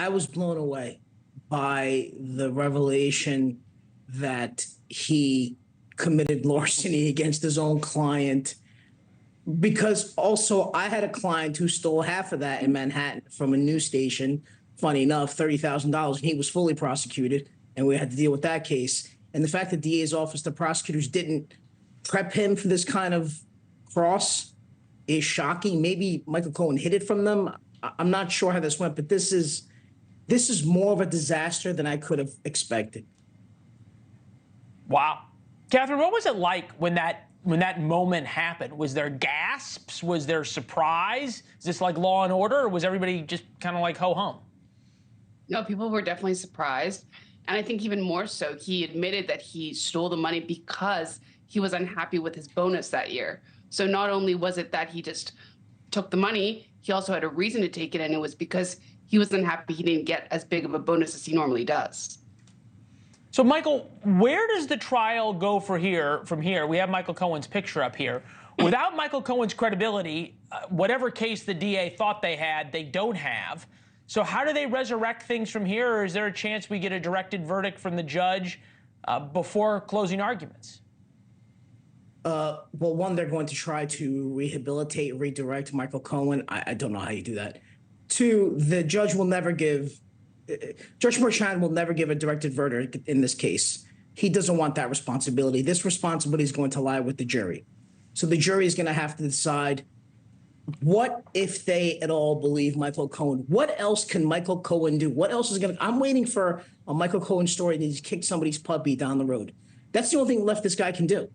I was blown away by the revelation that he committed larceny against his own client. Because also, I had a client who stole half of that in Manhattan from a news station. Funny enough, $30,000, and he was fully prosecuted, and we had to deal with that case. And the fact that DA's office, the prosecutors didn't prep him for this kind of cross is shocking. Maybe Michael Cohen hid it from them. I'm not sure how this went, but this is more of a disaster than I could have expected. Wow. Katherine, what was it like when that moment happened? Was there gasps? Was there surprise? Is this like Law and Order, or was everybody just kind of like ho hum? No, people were definitely surprised. And I think even more so, he admitted that he stole the money because he was unhappy with his bonus that year. So not only was it that he just took the money, he also had a reason to take it, and it was because he was unhappy he didn't get as big of a bonus as he normally does. So, Michael, where does the trial go from here? We have Michael Cohen's picture up here. Without Michael Cohen's credibility, whatever case the DA thought they had, they don't have. So how do they resurrect things from here, or is there a chance we get a directed verdict from the judge before closing arguments? Well, one, they're going to try to rehabilitate, redirect Michael Cohen. I don't know how you do that. Two, the judge will never give, Judge Merchan will never give a directed verdict in this case. He doesn't want that responsibility. This responsibility is going to lie with the jury. So the jury is going to have to decide, what if they at all believe Michael Cohen? What else can Michael Cohen do? What else is going to, I'm waiting for a Michael Cohen story that he's kicked somebody's puppy down the road. That's the only thing left this guy can do.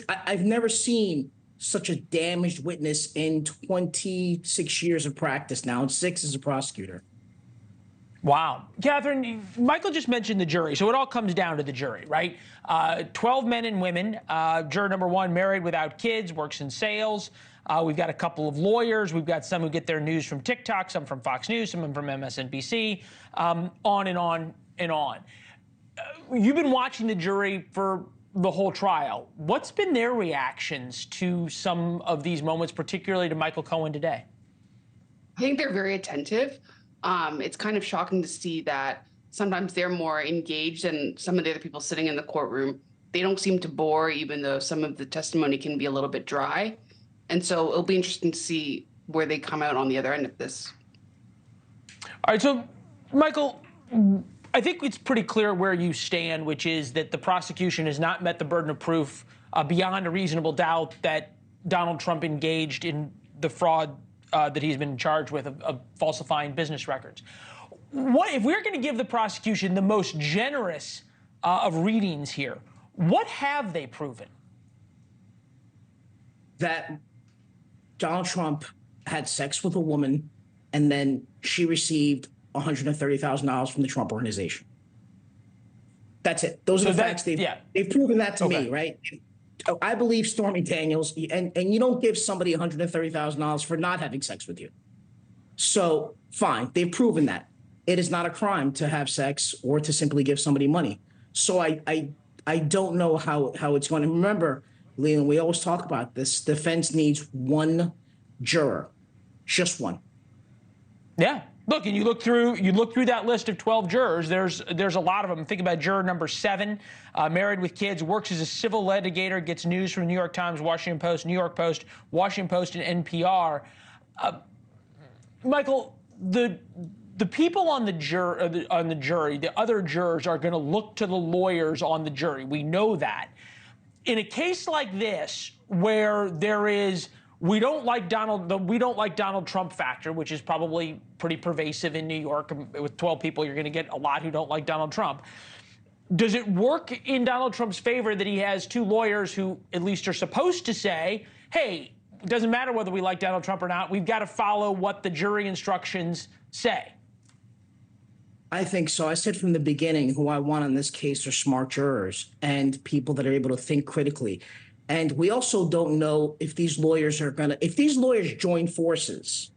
I've never seen such a damaged witness in 26 years of practice now, and 6 as a prosecutor. Wow. Katherine, Michael just mentioned the jury, so it all comes down to the jury, right? 12 men and women. Juror number 1, married without kids, works in sales. We've got a couple of lawyers. We've got some who get their news from TikTok, some from Fox News, some from MSNBC, on and on and on. You've been watching the jury for the whole trial. What's been their reactions to some of these moments, particularly to Michael Cohen today? I think they're very attentive. It's kind of shocking to see that sometimes they're more engaged than some of the other people sitting in the courtroom. They don't seem to bore, even though some of the testimony can be a little bit dry. And so it'll be interesting to see where they come out on the other end of this. All right, so, Michael, I think it's pretty clear where you stand, which is that the prosecution has not met the burden of proof beyond a reasonable doubt that Donald Trump engaged in the fraud that he's been charged with of falsifying business records. What if we're going to give the prosecution the most generous of readings here? What have they proven? That Donald Trump had sex with a woman, and then she received $130,000 from the Trump organization. That's it. Those are the facts. They've proven that to me, right? I believe Stormy Daniels, and you don't give somebody $130,000 for not having sex with you. So fine, they've proven that. It is not a crime to have sex or to simply give somebody money. So I don't know how it's going to. Remember, Leland, we always talk about this. Defense needs one juror, just one. Yeah. Look, and you look through that list of 12 jurors. There's a lot of them. Think about juror number 7, married with kids, works as a civil litigator, gets news from the New York Times, Washington Post, New York Post, Washington Post, and NPR. Michael, the people on the jury, the other jurors are going to look to the lawyers on the jury. We know that. In a case like this, where there is we don't like Donald Trump factor, which is probably pretty pervasive in New York. With 12 people, you're going to get a lot who don't like Donald Trump. Does it work in Donald Trump's favor that he has 2 lawyers who at least are supposed to say, hey, it doesn't matter whether we like Donald Trump or not, we've got to follow what the jury instructions say? I think so. I said from the beginning, who I want in this case are smart jurors and people that are able to think critically. And we also don't know if these lawyers if these lawyers join forces,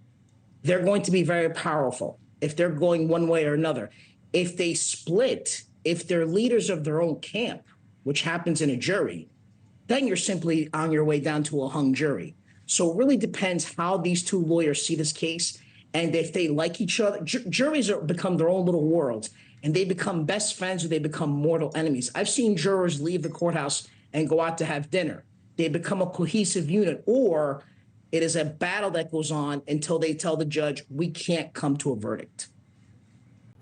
they're going to be very powerful if they're going one way or another. If they split, if they're leaders of their own camp, which happens in a jury, then you're simply on your way down to a hung jury. So it really depends how these 2 lawyers see this case and if they like each other, juries become their own little worlds, and they become best friends or they become mortal enemies. I've seen jurors leave the courthouse and go out to have dinner. They become a cohesive unit, or it is a battle that goes on until they tell the judge, we can't come to a verdict.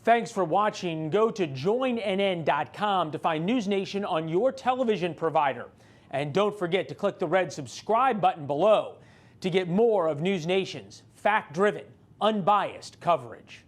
Thanks for watching. Go to joinnn.com to find NewsNation on your television provider. And don't forget to click the red subscribe button below to get more of NewsNation's fact-driven, unbiased coverage.